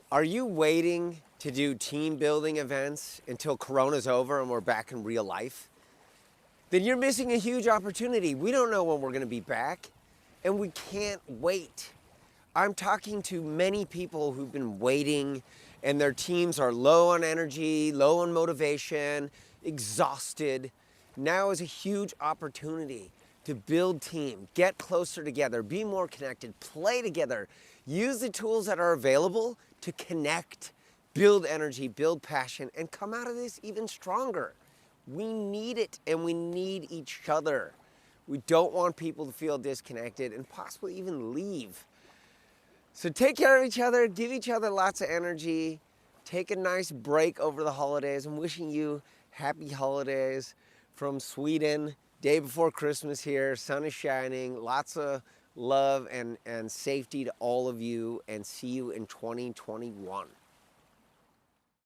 Are you waiting to do team building events until Corona's over and we're back in real life? Then you're missing a huge opportunity. We don't know when we're going to be back, and we can't wait. I'm talking to many people who've been waiting, and their teams are low on energy, low on motivation, exhausted. Now is a huge opportunity to build team, get closer together, be more connected, play together, use the tools that are available to connect, build energy, build passion, and come out of this even stronger. We need it, and we need each other. We don't want people to feel disconnected and possibly even leave. So take care of each other, give each other lots of energy, take a nice break over the holidays. I'm wishing you happy holidays from Sweden. Day before Christmas here, sun is shining, lots of love and safety to all of you, and see you in 2021.